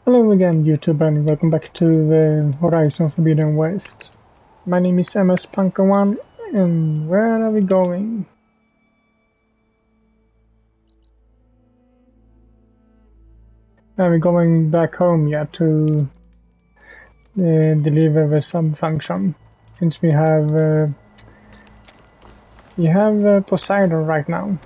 Hello again, YouTube, and welcome back to Horizon Forbidden West. My name is MS-Punker1, and where are we going? Are we going back home yet to deliver the sub-function? Since we have Posidon right now.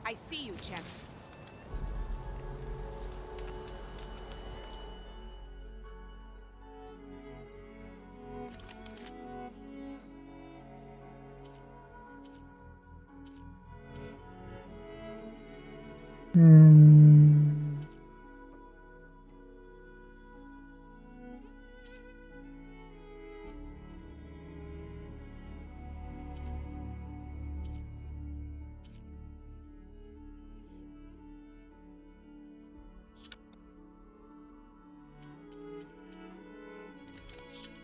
I see you, champion.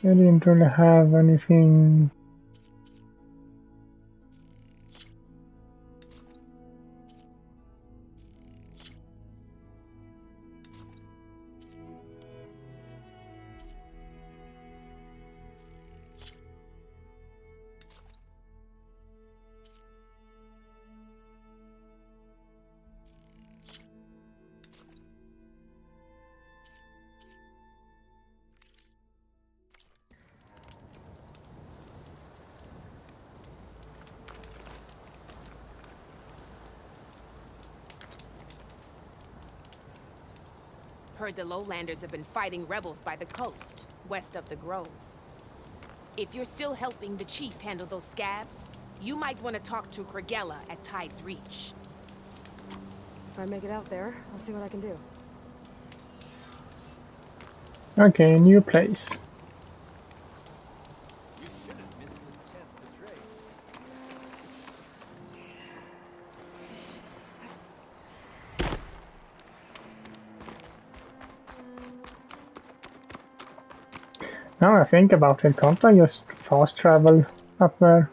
I didn't really have anything. Heard the lowlanders have been fighting rebels by the coast, west of the grove. If you're still helping the chief handle those scabs, you might want to talk to Gaia at Tide's Reach. If I make it out there, I'll see what I can do. Okay, new place. Now I think about it, can't I just fast travel up there?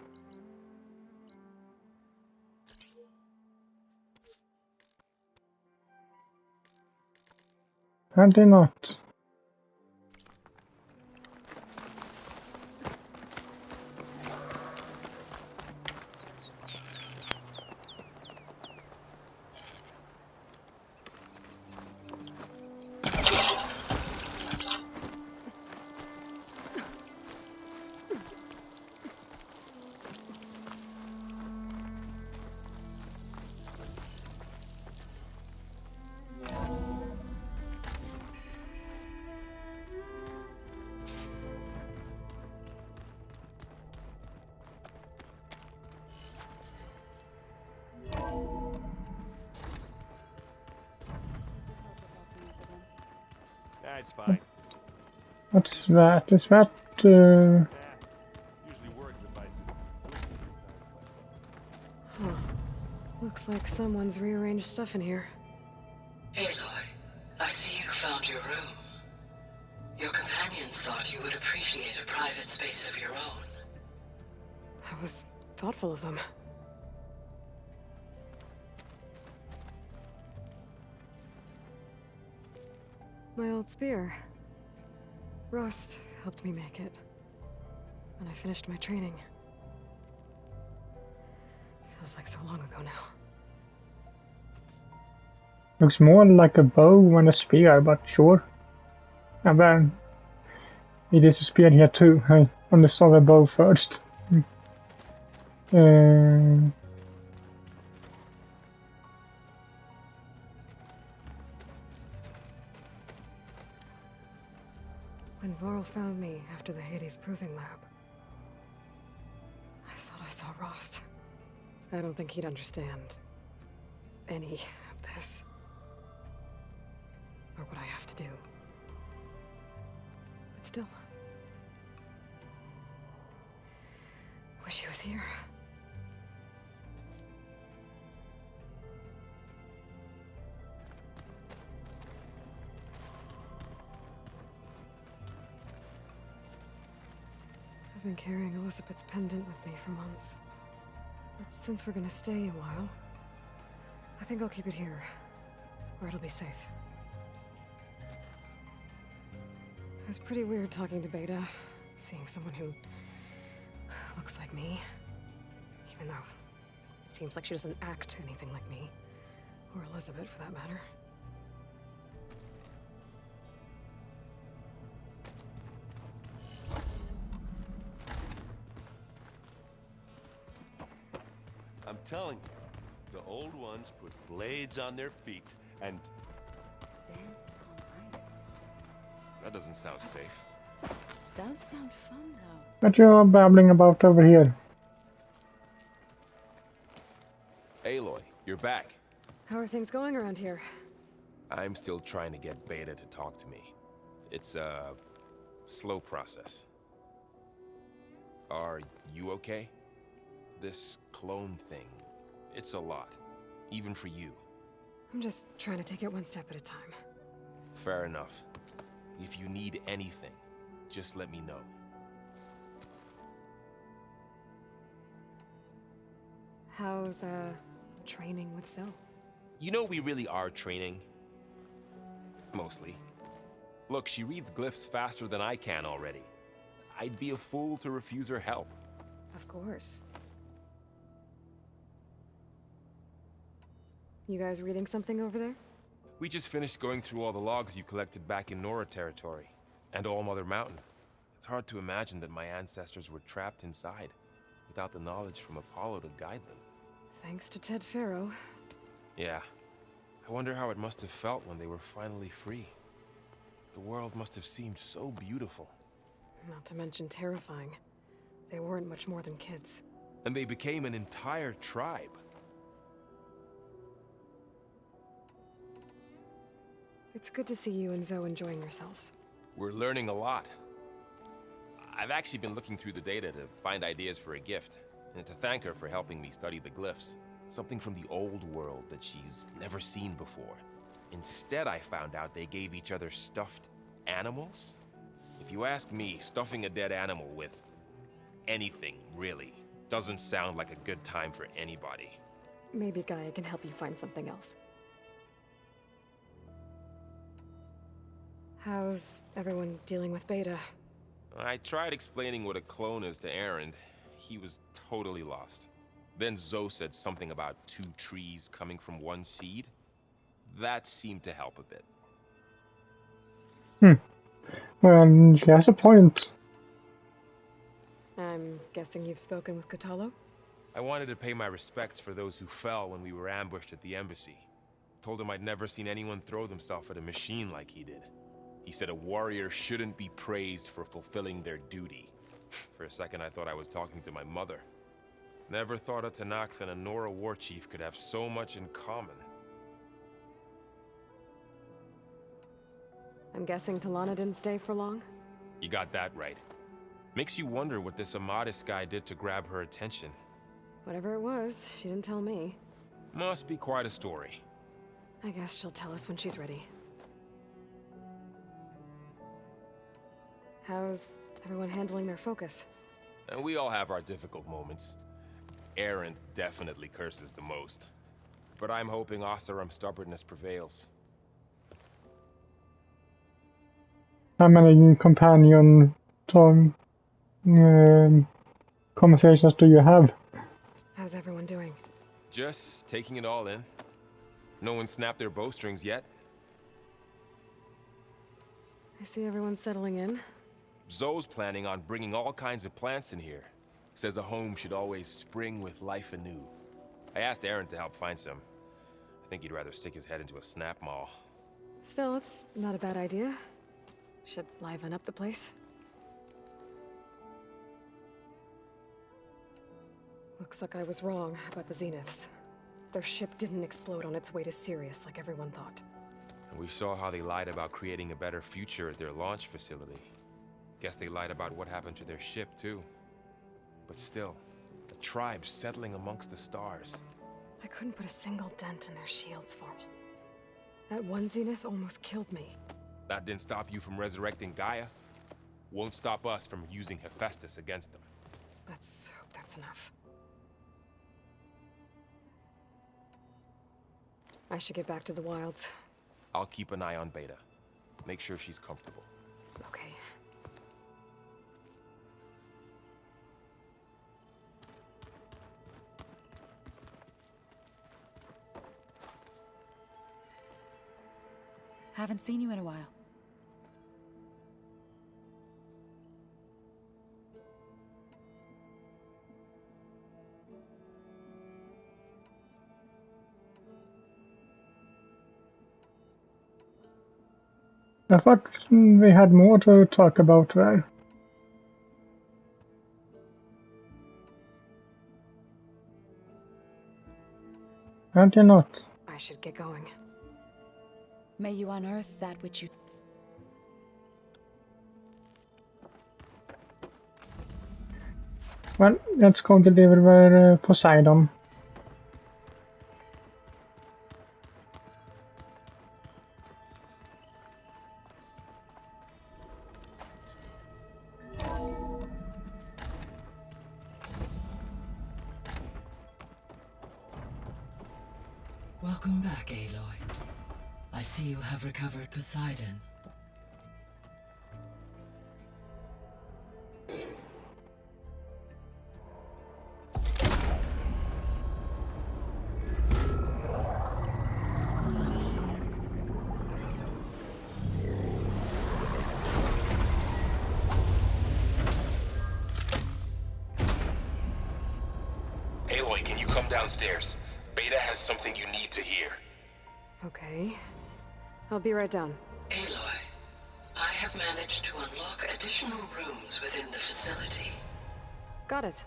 I did not. That's fine. What's that? Is that Usually works if I Huh. Looks like someone's rearranged stuff in here. Aloy, I see you found your room. Your companions thought you would appreciate a private space of your own. That was thoughtful of them. My old spear. Rust helped me make it. When I finished my training. Feels like so long ago now. looks more like a bow than a spear, but sure. And then he disappeared here too. I only saw the bow first. Uh, When Varl found me after the Hades Proving Lab, I thought I saw Rost. I don't think he'd understand any of this. Or what I have to do. But still. Wish he was here. I've been carrying Elizabeth's pendant with me for months. But since we're gonna stay a while, I think I'll keep it here, where it'll be safe. It was pretty weird talking to Beta, seeing someone who looks like me. Even though it seems like she doesn't act anything like me. Or Elizabeth, for that matter. I'm telling you, the old ones put blades on their feet and... Danced on ice. That doesn't sound safe. Does sound fun, though. what you're babbling about over here? Aloy, you're back. How are things going around here? I'm still trying to get Beta to talk to me. It's a slow process. Are you okay? This clone thing, it's a lot. Even for you. I'm just trying to take it one step at a time. Fair enough. If you need anything, just let me know. How's, training with Zoe? You know we really are training. Mostly. Look, she reads glyphs faster than I can already. I'd be a fool to refuse her help. Of course. You guys reading something over there? We just finished going through all the logs you collected back in Nora territory, and All Mother Mountain. It's hard to imagine that my ancestors were trapped inside, without the knowledge from Apollo to guide them. Thanks to Ted Faro. Yeah. I wonder how it must have felt when they were finally free. The world must have seemed so beautiful. Not to mention terrifying. They weren't much more than kids. And they became an entire tribe. It's good to see you and Zoe enjoying yourselves. We're learning a lot. I've actually been looking through the data to find ideas for a gift, and to thank her for helping me study the glyphs. Something from the old world that she's never seen before. Instead, I found out they gave each other stuffed animals. If you ask me, stuffing a dead animal with anything, really, doesn't sound like a good time for anybody. Maybe Gaia can help you find something else. How's everyone dealing with Beta? I tried explaining what a clone is to Aaron. He was totally lost. Then Zoe said something about 2 trees coming from 1 seed. That seemed to help a bit. Well, she has a point. I'm guessing you've spoken with Kotallo? I wanted to pay my respects for those who fell when we were ambushed at the embassy. Told him I'd never seen anyone throw themselves at a machine like he did. He said a warrior shouldn't be praised for fulfilling their duty. For a second I thought I was talking to my mother. Never thought a Tanakh and a Nora war chief could have so much in common. I'm guessing Talana didn't stay for long? You got that right. Makes you wonder what this Amadis guy did to grab her attention. Whatever it was, she didn't tell me. Must be quite a story. I guess she'll tell us when she's ready. How's everyone handling their focus? And we all have our difficult moments. Arendt definitely curses the most. But I'm hoping Oseram's stubbornness prevails. How many companion conversations do you have? How's everyone doing? Just taking it all in. No one snapped their bowstrings yet. I see everyone's settling in. Zoe's planning on bringing all kinds of plants in here. Says a home should always spring with life anew. I asked Aaron to help find some. I think he'd rather stick his head into a snap mall. Still, it's not a bad idea. Should liven up the place. Looks like I was wrong about the Zeniths. Their ship didn't explode on its way to Sirius like everyone thought. And we saw how they lied about creating a better future at their launch facility. Guess they lied about what happened to their ship, too. But still, a tribe settling amongst the stars. I couldn't put a single dent in their shields, Varl. That one Zenith almost killed me. That didn't stop you from resurrecting Gaia. Won't stop us from using Hephaestus against them. Let's hope that's enough. I should get back to the wilds. I'll keep an eye on Beta. Make sure she's comfortable. Okay. Haven't seen you in a while. I thought we had more to talk about there. Aren't you not? I should get going. May you unearth that which you... Well, let's go deliver Posidon. Welcome back, Aloy. I see you have recovered Posidon. Aloy, can you come downstairs? Beta has something you need to hear. Okay. I'll be right down. Aloy, I have managed to unlock additional rooms within the facility. Got it.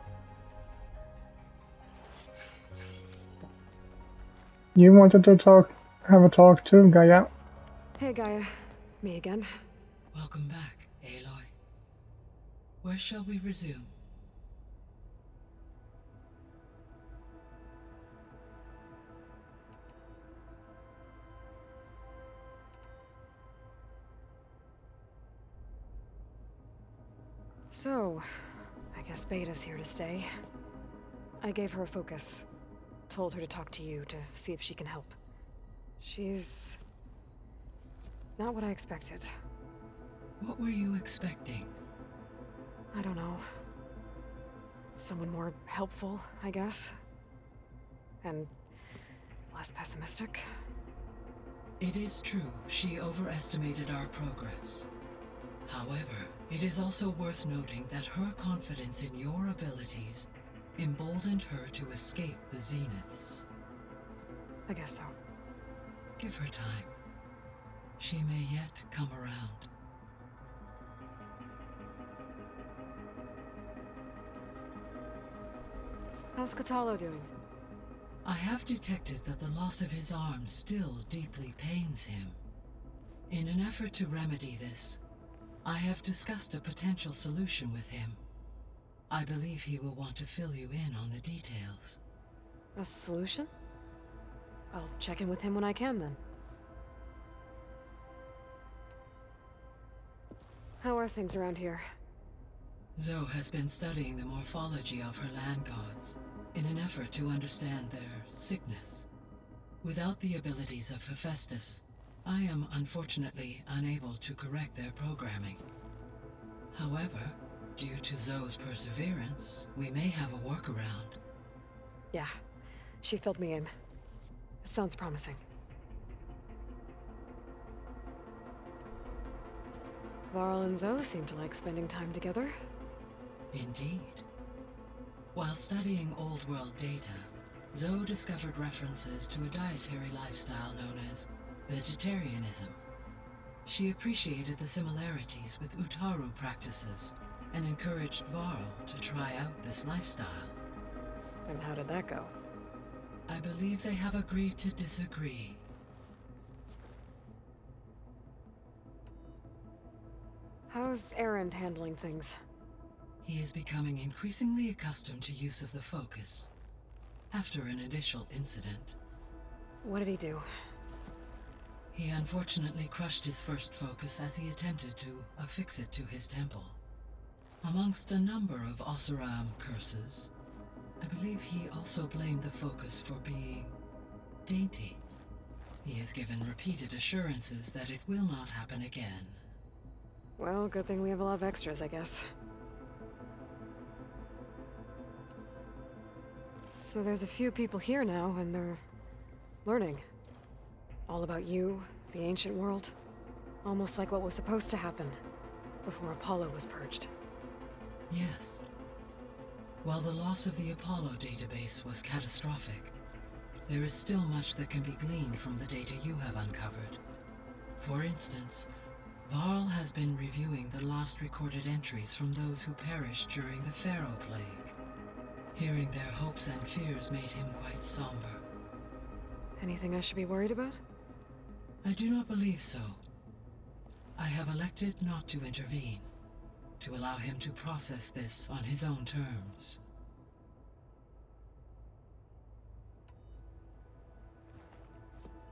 You wanted to have a talk too, Gaia. Hey, Gaia. Me again. Welcome back, Aloy. Where shall we resume? So, I guess Beta's here to stay. I gave her a focus. Told her to talk to you to see if she can help. She's... not what I expected. What were you expecting? I don't know. Someone more helpful, I guess. And less pessimistic. It is true, she overestimated our progress. However, it is also worth noting that her confidence in your abilities emboldened her to escape the Zeniths. I guess so. Give her time. She may yet come around. How's Kotallo doing? I have detected that the loss of his arm still deeply pains him. In an effort to remedy this, I have discussed a potential solution with him. I believe he will want to fill you in on the details. A solution? I'll check in with him when I can, then. How are things around here? Zoe has been studying the morphology of her land gods in an effort to understand their sickness. Without the abilities of Hephaestus, I am unfortunately unable to correct their programming. However, due to Zoe's perseverance, we may have a workaround. Yeah, she filled me in. It sounds promising. Varl and Zoe seem to like spending time together. Indeed. While studying old world data, Zoe discovered references to a dietary lifestyle known as vegetarianism. She appreciated the similarities with Utaru practices and encouraged Varl to try out this lifestyle. And how did that go? I believe they have agreed to disagree. How's Erend handling things? He is becoming increasingly accustomed to use of the focus, after an initial incident. What did he do? He unfortunately crushed his first focus as he attempted to affix it to his temple. Amongst a number of Oseram curses, I believe he also blamed the focus for being dainty. He has given repeated assurances that it will not happen again. Well, good thing we have a lot of extras, I guess. So there's a few people here now, and they're learning. All about you, the ancient world. Almost like what was supposed to happen before Apollo was purged. Yes. While the loss of the Apollo database was catastrophic, there is still much that can be gleaned from the data you have uncovered. For instance, Varl has been reviewing the last recorded entries from those who perished during the Pharaoh Plague. Hearing their hopes and fears made him quite somber. Anything I should be worried about? I do not believe so. I have elected not to intervene, to allow him to process this on his own terms.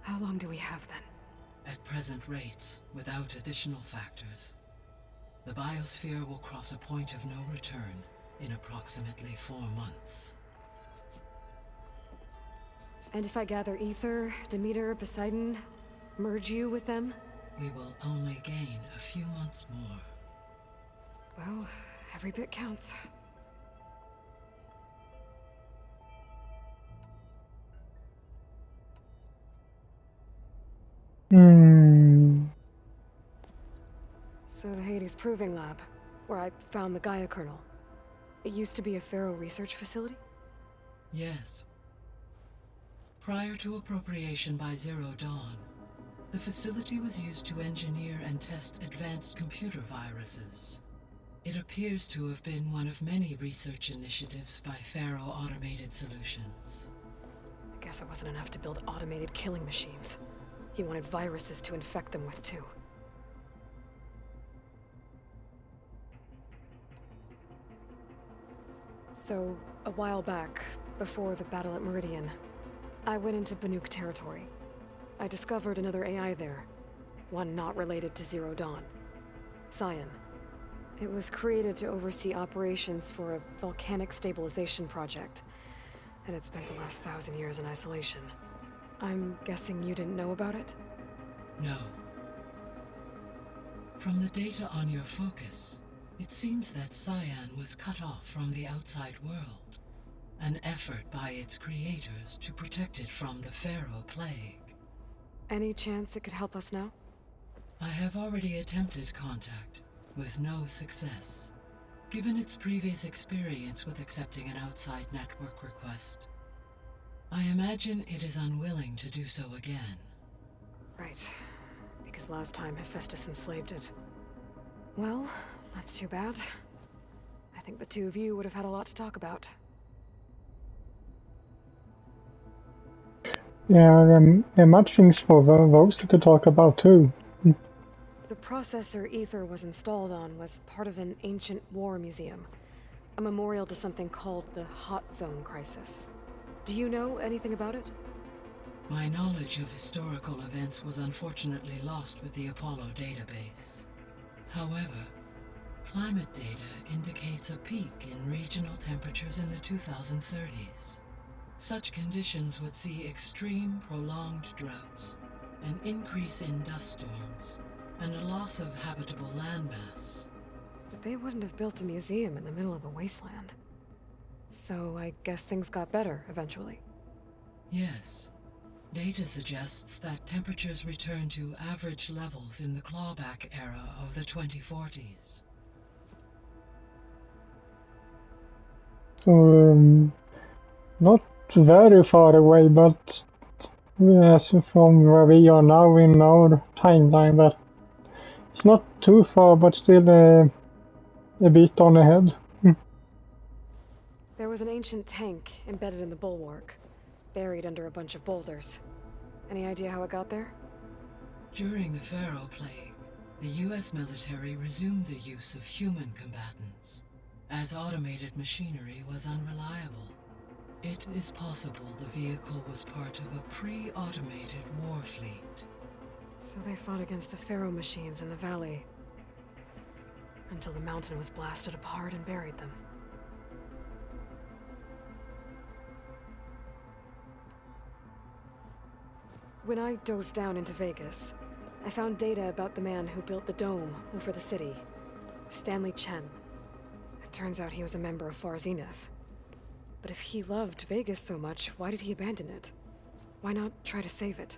How long do we have then? At present rates, without additional factors, the biosphere will cross a point of no return in approximately 4 months. And if I gather Ether, Demeter, Posidon, merge you with them? We will only gain a few months more. Well, every bit counts. So the Hades Proving Lab, where I found the Gaia kernel. It used to be a Pharaoh research facility? Yes. Prior to appropriation by Zero Dawn, the facility was used to engineer and test advanced computer viruses. It appears to have been one of many research initiatives by Pharaoh Automated Solutions. I guess it wasn't enough to build automated killing machines. He wanted viruses to infect them with too. So, a while back, before the battle at Meridian, I went into Banuk territory. I discovered another AI there, one not related to Zero Dawn. Cyan. It was created to oversee operations for a volcanic stabilization project, and it spent the last 1,000 years in isolation. I'm guessing you didn't know about it? No. From the data on your focus, it seems that Cyan was cut off from the outside world, an effort by its creators to protect it from the Pharaoh Plague. Any chance it could help us now? I have already attempted contact, with no success. Given its previous experience with accepting an outside network request, I imagine it is unwilling to do so again. Right. Because last time Hephaestus enslaved it. Well, that's too bad. I think the two of you would have had a lot to talk about. Yeah, there are much things for those to talk about too. The processor Ether was installed on was part of an ancient war museum. A memorial to something called the Hot Zone Crisis. Do you know anything about it? My knowledge of historical events was unfortunately lost with the Apollo database. However, climate data indicates a peak in regional temperatures in the 2030s. Such conditions would see extreme, prolonged droughts, an increase in dust storms, and a loss of habitable landmass. But they wouldn't have built a museum in the middle of a wasteland. So I guess things got better eventually. Yes. Data suggests that temperatures return to average levels in the clawback era of the 2040s. So, not very far away, but as from where we are now in our timeline, but it's not too far, but still a bit on ahead. There was an ancient tank embedded in the bulwark, buried under a bunch of boulders. Any idea how it got there? During the Pharaoh Plague, the US military resumed the use of human combatants, as automated machinery was unreliable. It is possible the vehicle was part of a pre-automated war fleet. So they fought against the Pharaoh machines in the valley, until the mountain was blasted apart and buried them. When I dove down into Vegas, I found data about the man who built the dome over the city, Stanley Chen. It turns out he was a member of Far Zenith. But if he loved Vegas so much, why did he abandon it? Why not try to save it?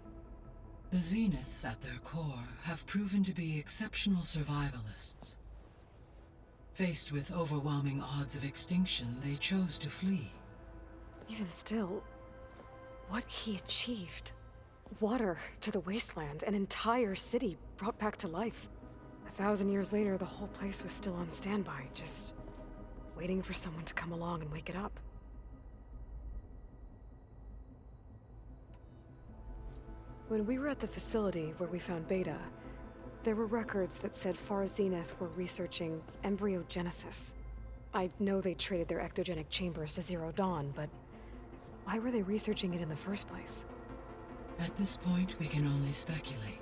The Zeniths at their core have proven to be exceptional survivalists. Faced with overwhelming odds of extinction, they chose to flee. Even still, what he achieved. Water to the wasteland, an entire city brought back to life. 1,000 years later, the whole place was still on standby, just waiting for someone to come along and wake it up. When we were at the facility where we found Beta, there were records that said Far Zenith were researching embryogenesis. I know they traded their ectogenic chambers to Zero Dawn, but why were they researching it in the first place? At this point, we can only speculate.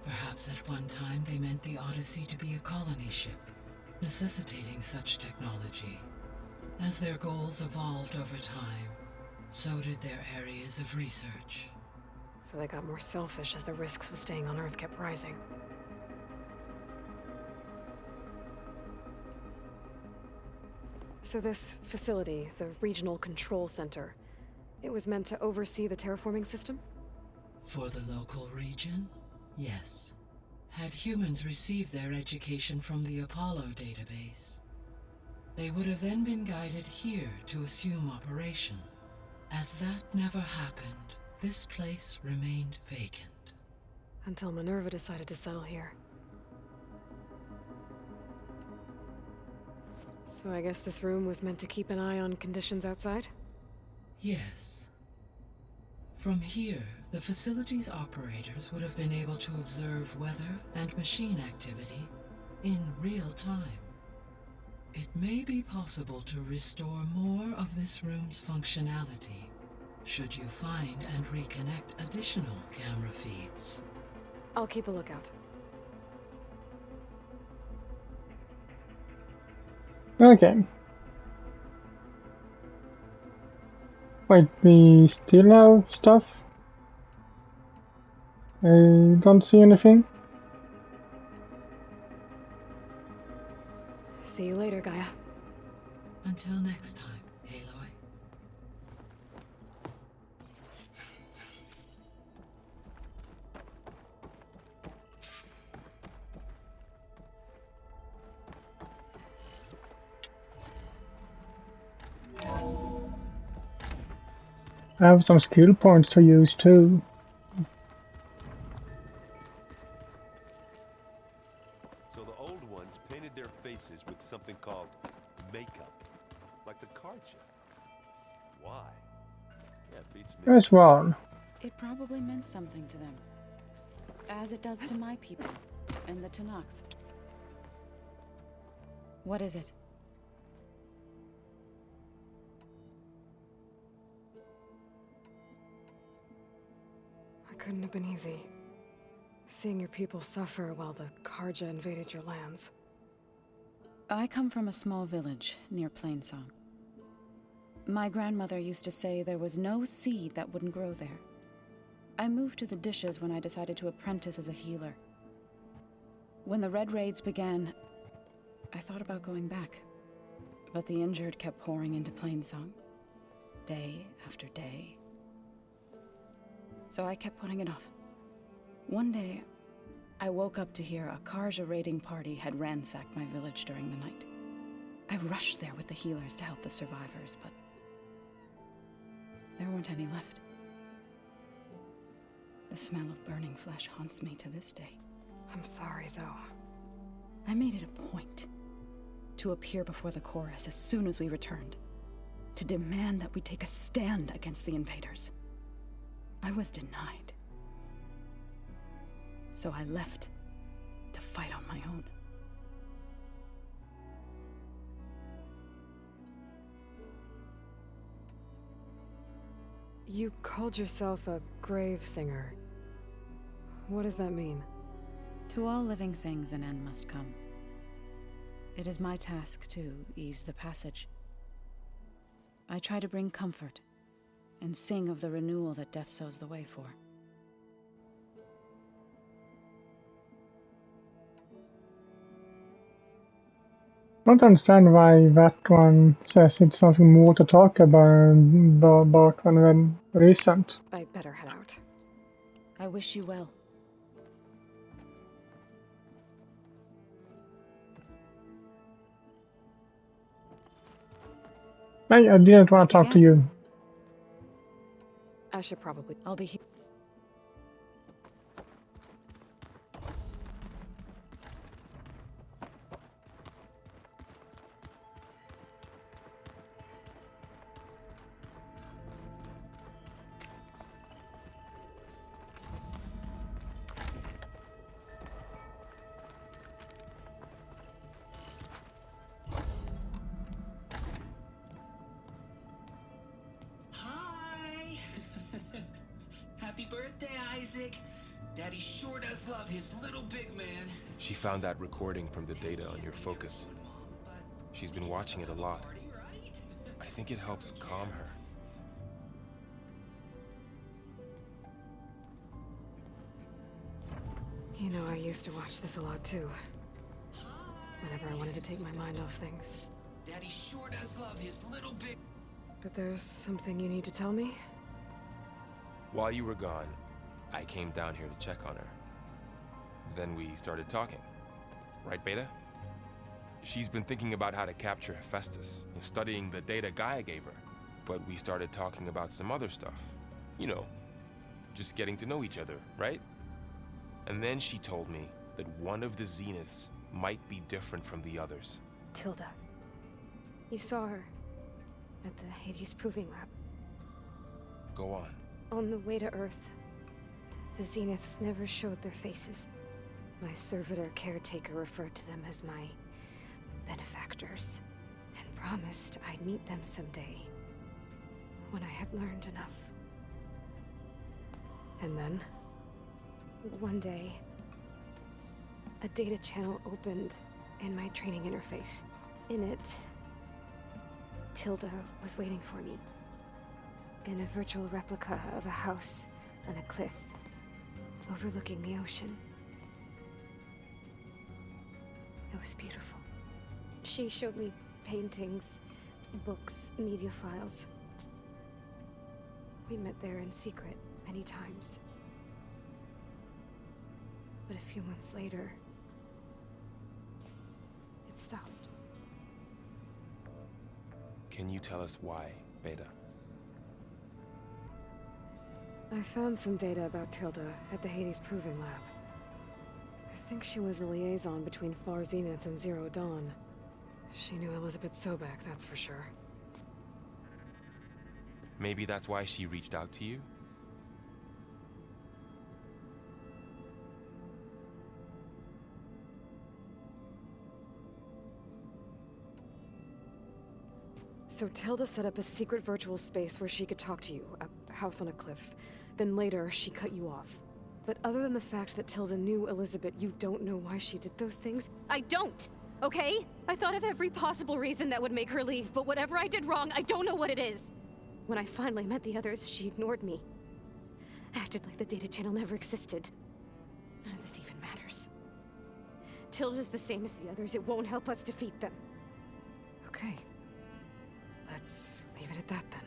Perhaps at one time they meant the Odyssey to be a colony ship, necessitating such technology. As their goals evolved over time, so did their areas of research. So they got more selfish as the risks of staying on Earth kept rising. So this facility, the Regional Control Center, it was meant to oversee the terraforming system? For the local region, yes. Had humans received their education from the Apollo database, they would have then been guided here to assume operation. As that never happened, this place remained vacant. Until Minerva decided to settle here. So I guess this room was meant to keep an eye on conditions outside? Yes. From here, the facility's operators would have been able to observe weather and machine activity in real time. It may be possible to restore more of this room's functionality, should you find and reconnect additional camera feeds. I'll keep a lookout. Okay. Wait, we still have stuff? I don't see anything. See you later, Gaia. Until next time, Aloy. I have some skill points to use too. So the old ones painted their faces with something called makeup, like the card chip. Why? Yeah, it beats me. There's one. It probably meant something to them. As it does to my people, and the Tanakh. What is it? It couldn't have been easy. Seeing your people suffer while the Karja invaded your lands. I come from a small village near Plainsong. My grandmother used to say there was no seed that wouldn't grow there. I moved to the Dishes when I decided to apprentice as a healer. When the Red Raids began, I thought about going back. But the injured kept pouring into Plainsong. Day after day. so I kept putting it off. One day, I woke up to hear a Karja raiding party had ransacked my village during the night. I rushed there with the healers to help the survivors, but there weren't any left. The smell of burning flesh haunts me to this day. I'm sorry, Zoe. I made it a point to appear before the chorus as soon as we returned, to demand that we take a stand against the invaders. I was denied. So I left to fight on my own. You called yourself a grave singer. What does that mean? To all living things an end must come. It is my task to ease the passage. I try to bring comfort and sing of the renewal that death sows the way for. I don't understand why that one says it's something more to talk about than recent. I better head out. I wish you well. I didn't want to talk to you. I should probably... I'll be here. Happy birthday, Isaac. Daddy sure does love his little big man. She found that recording from the data on your focus. She's been watching it a lot. I think it helps calm her. You know, I used to watch this a lot too. Whenever I wanted to take my mind off things. Daddy sure does love his little big... But there's something you need to tell me? While you were gone, I came down here to check on her. Then we started talking. Right, Beta? She's been thinking about how to capture Hephaestus, studying the data Gaia gave her. But we started talking about some other stuff. You know, just getting to know each other, right? And then she told me that one of the Zeniths might be different from the others. Tilda. You saw her at the Hades Proving Lab. Go on. On the way to Earth, the Zeniths never showed their faces. My servitor caretaker referred to them as my benefactors, and promised I'd meet them someday, when I had learned enough. And then? One day, a data channel opened in my training interface. In it, Tilda was waiting for me. In a virtual replica of a house on a cliff, overlooking the ocean. It was beautiful. She showed me paintings, books, media files. We met there in secret many times. But a few months later, it stopped. Can you tell us why, Beta? I found some data about Tilda at the Hades Proving Lab. I think she was the liaison between Far Zenith and Zero Dawn. She knew Elizabeth Sobek, that's for sure. Maybe that's why she reached out to you? So Tilda set up a secret virtual space where she could talk to you, a house on a cliff. Then later, she cut you off. But other than the fact that Tilda knew Elizabeth, you don't know why she did those things? I don't! Okay? I thought of every possible reason that would make her leave, but whatever I did wrong, I don't know what it is. When I finally met the others, she ignored me. Acted like the data channel never existed. None of this even matters. Tilda's the same as the others. It won't help us defeat them. Okay. Let's leave it at that then.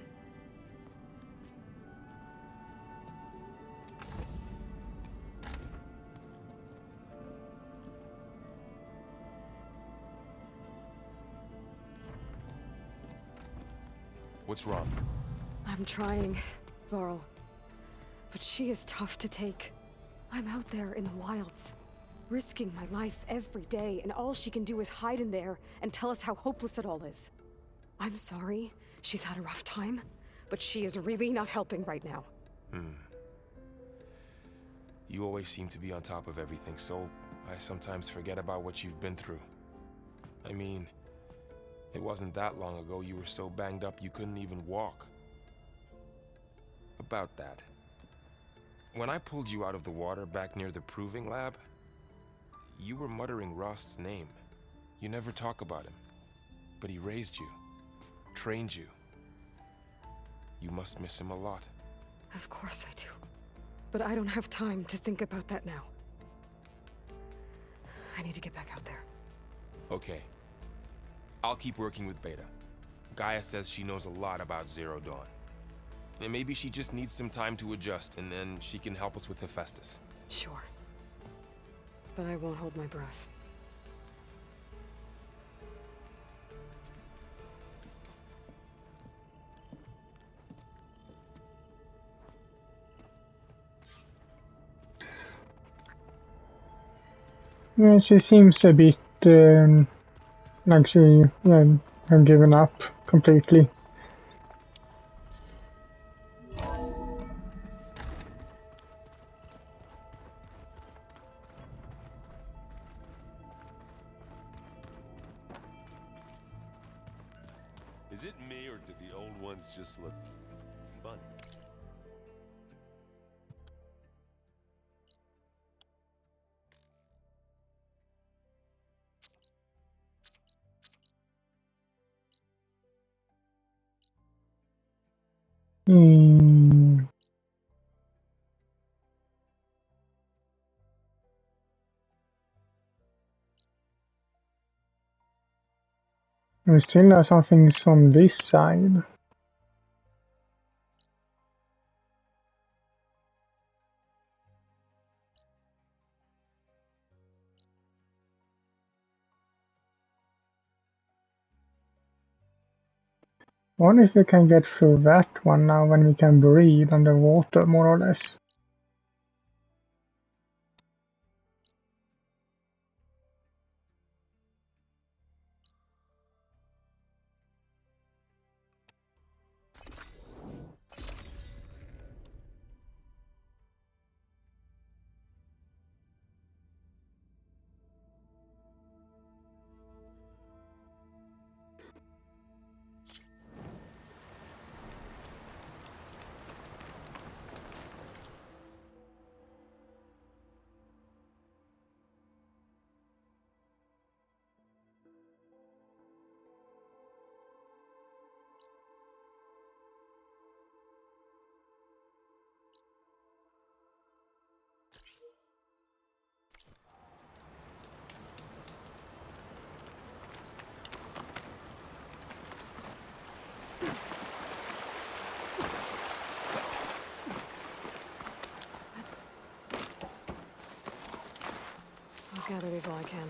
What's wrong? I'm trying, Varl. But she is tough to take. I'm out there in the wilds, risking my life every day, and all she can do is hide in there and tell us how hopeless it all is. I'm sorry, she's had a rough time, but she is really not helping right now. You always seem to be on top of everything, so I sometimes forget about what you've been through. I mean, it wasn't that long ago you were so banged up you couldn't even walk. About that. When I pulled you out of the water back near the proving lab, you were muttering Rost's name. You never talk about him. But he raised you, trained you. You must miss him a lot. Of course I do. But I don't have time to think about that now. I need to get back out there. Okay. I'll keep working with Beta. Gaia says she knows a lot about Zero Dawn. And maybe she just needs some time to adjust, and then she can help us with Hephaestus. Sure. But I won't hold my breath. Yeah, she seems a bit like she have given up completely. Is it me, or do the old ones just look fun? We still have some things on this side. I wonder if we can get through that one now when we can breathe underwater, more or less. I'll gather these while I can.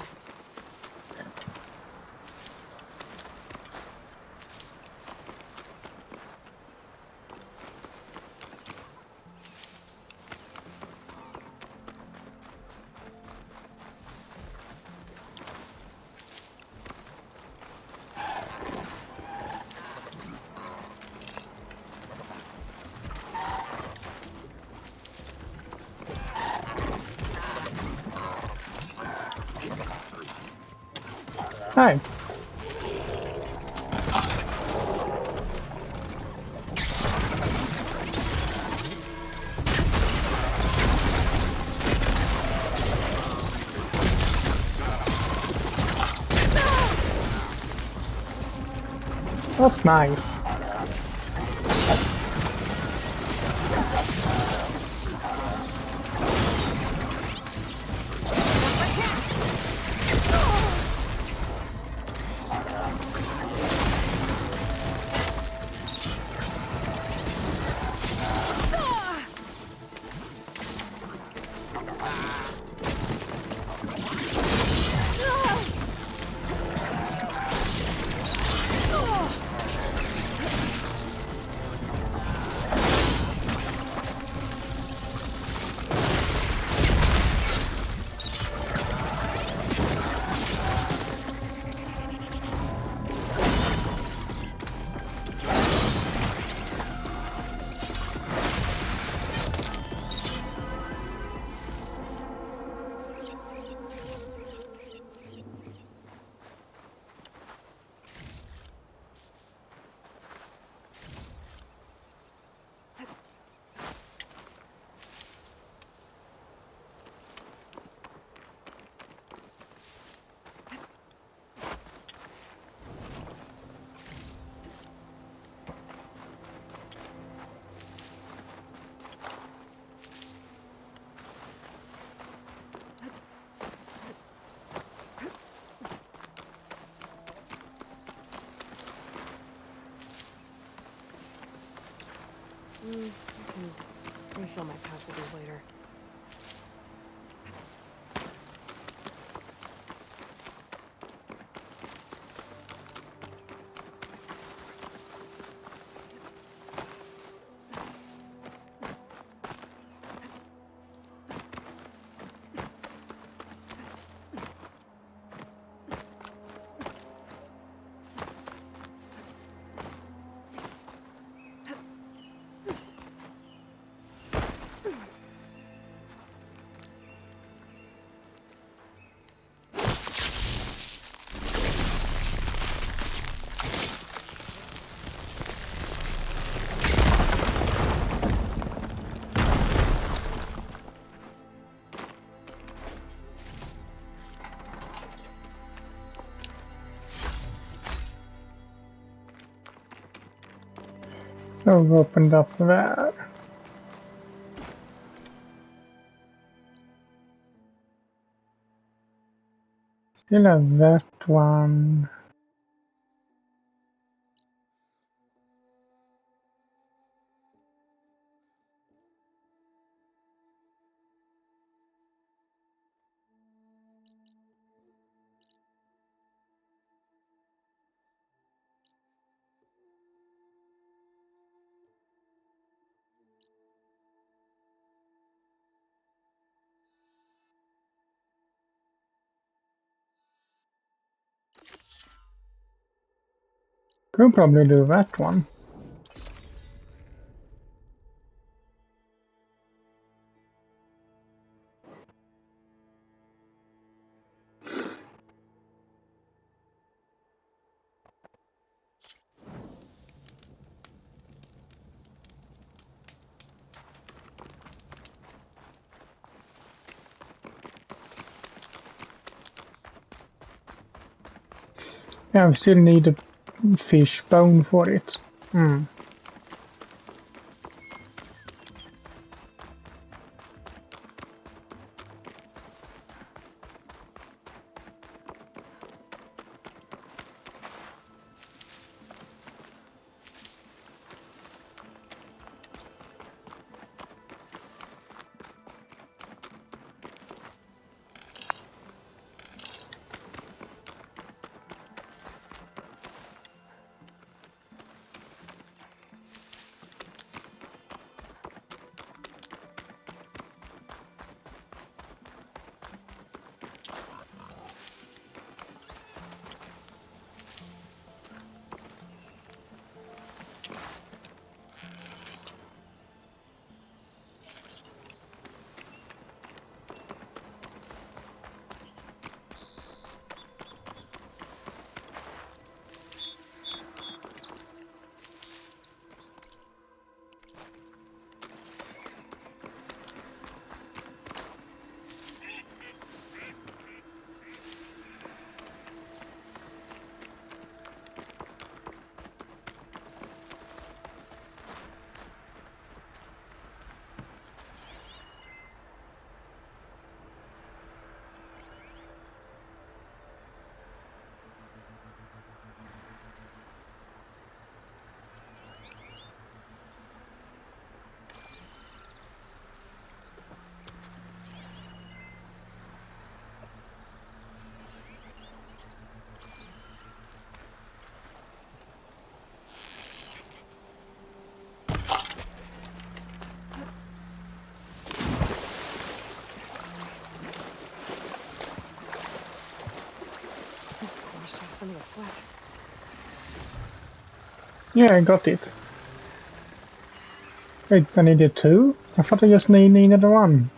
Hi. That's nice. I can refill my pouch with these later. So we opened up there. Still have that one. Could probably do that one. Yeah, we still need a fish bone for it. Some of the sweat. Yeah, I got it. Wait, I needed two? I thought I just needed one.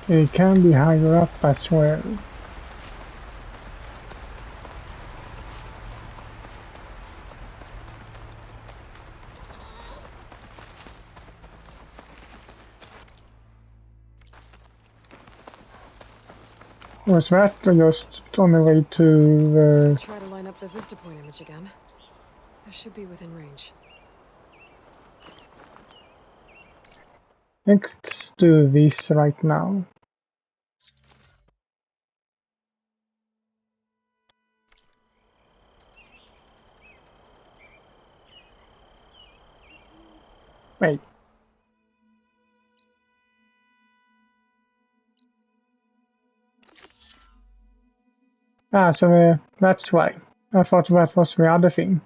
It can be higher up as well. Was that just on the way to Try to line up the vista point image again. I should be within range. let's do this right now. Wait. Ah, so that's why. I thought that was the other thing.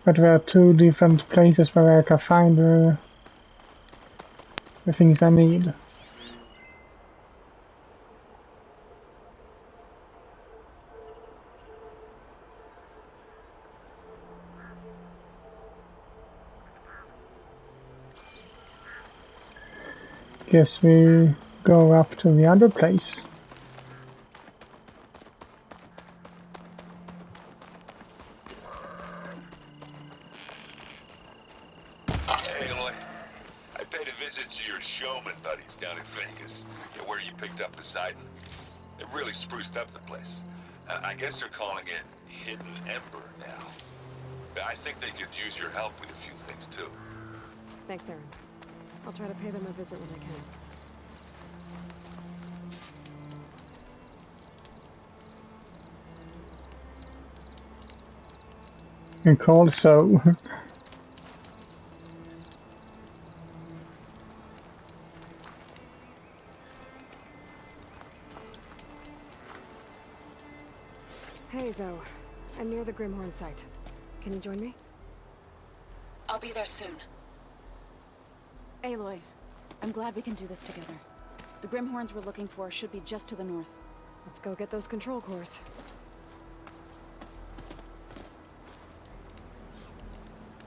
But there are two different places where I can find the things I need. Guess we go up to the other place. Hey, Aloy. I paid a visit to your showman buddies down in Vegas, where you picked up Posidon. It really spruced up the place. I guess they're calling it Hidden Ember now. I think they could use your help with a few things, too. Thanks, Aaron. I'll try to pay them a visit when I can. And called so. Hey, Zoe. I'm near the Grimhorn site. Can you join me? I'll be there soon. Aloy, I'm glad we can do this together. The Grimhorns we're looking for should be just to the north. Let's go get those control cores.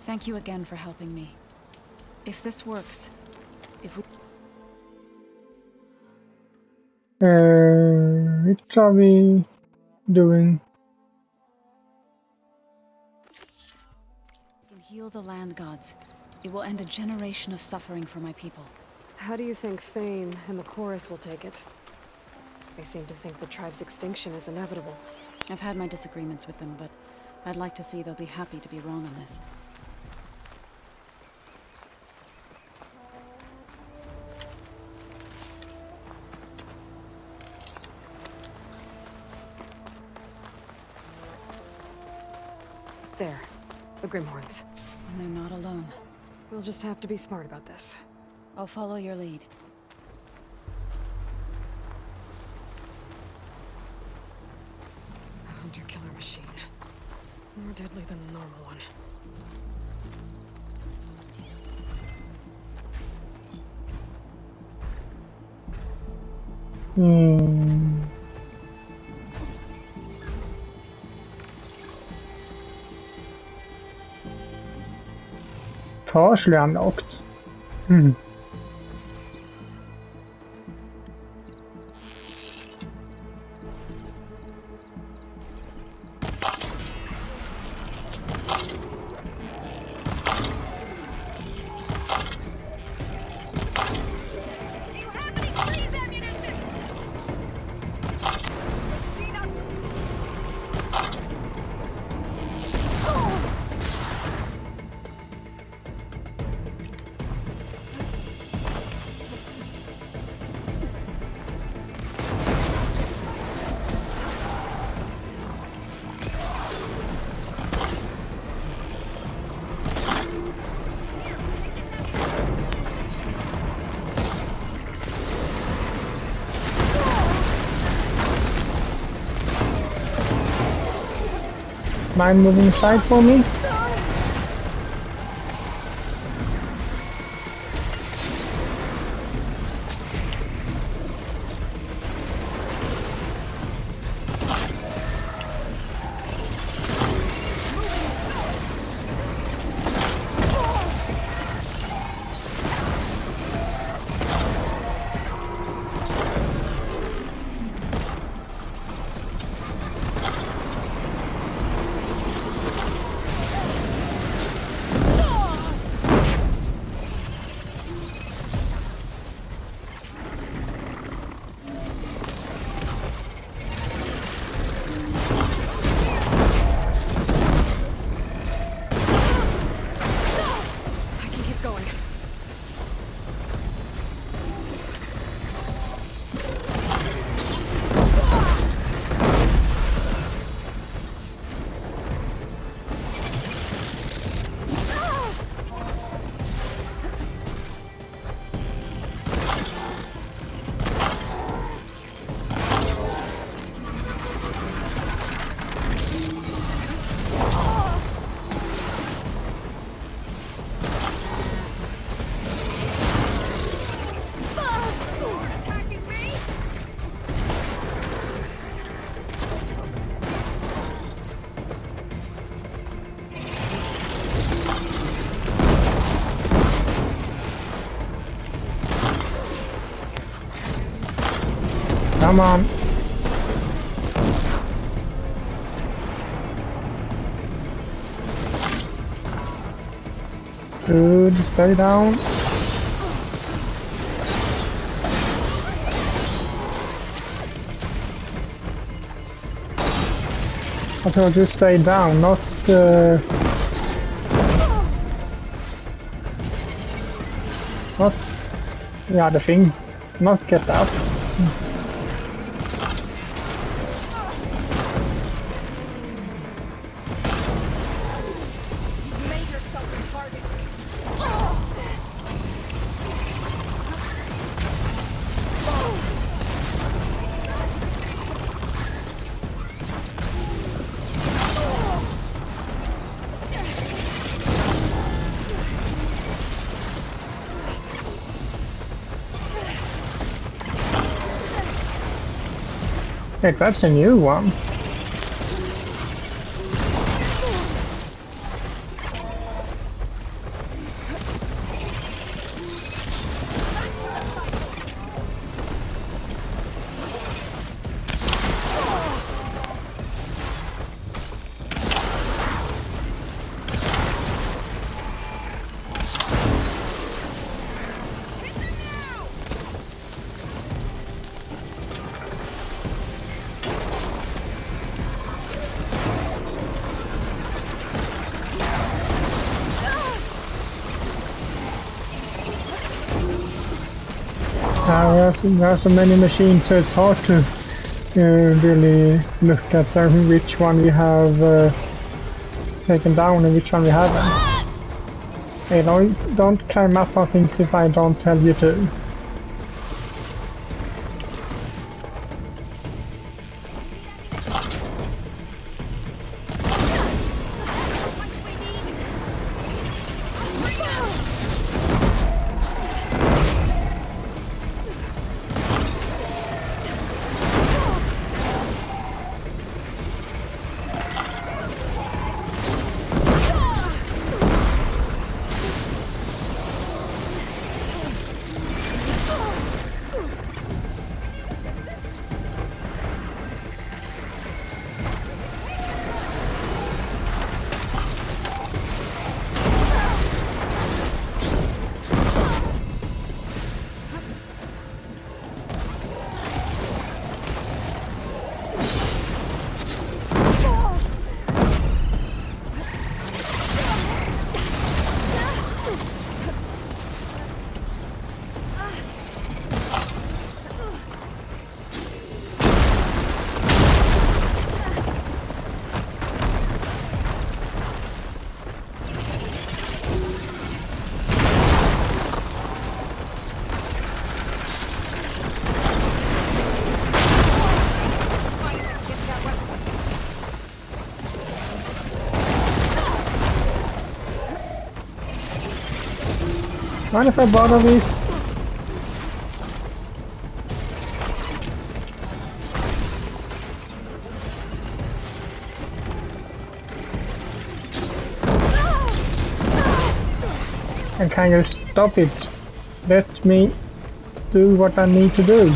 Thank you again for helping me. If this works, if we... What are we doing? can heal the land gods, it will end a generation of suffering for my people. How do you think Fane and the chorus will take it? They seem to think the tribe's extinction is inevitable. I've had my disagreements with them, but I'd like to see they'll be happy to be wrong on this. There. The Grimhorns. And they're not alone. We'll just have to be smart about this. I'll follow your lead. A hunter-killer machine. More deadly than the normal one. Partially unlocked. Mind moving aside for me? Come on. Good, stay down. I told you stay down, not not the other thing, not get up. Hey, that's a new one. There are so many machines, so it's hard to really look at which one we have taken down and which one we haven't. Hey, don't climb up on things if I don't tell you to. Mind if I bother these? And can you stop it? Let me do what I need to do.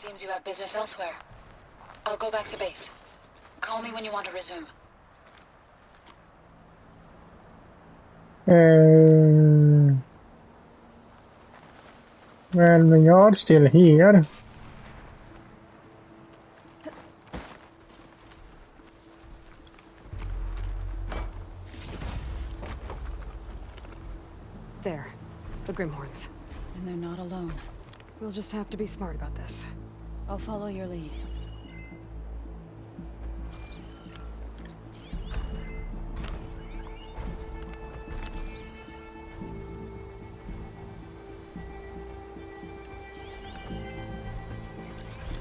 seems you have business elsewhere. I'll go back to base. Call me when you want to resume. Well, you're still here. There. The Grimhorns. And they're not alone. We'll just have to be smart about this. I'll follow your lead.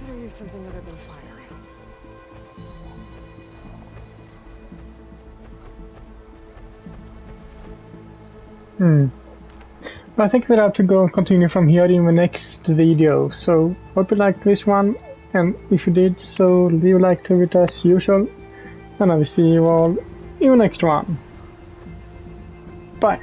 Better use something other than fire. I think we'll have to go and continue from here in the next video. So hope you liked this one, and if you did, so leave a like to it as usual, and I will see you all in the next one. Bye.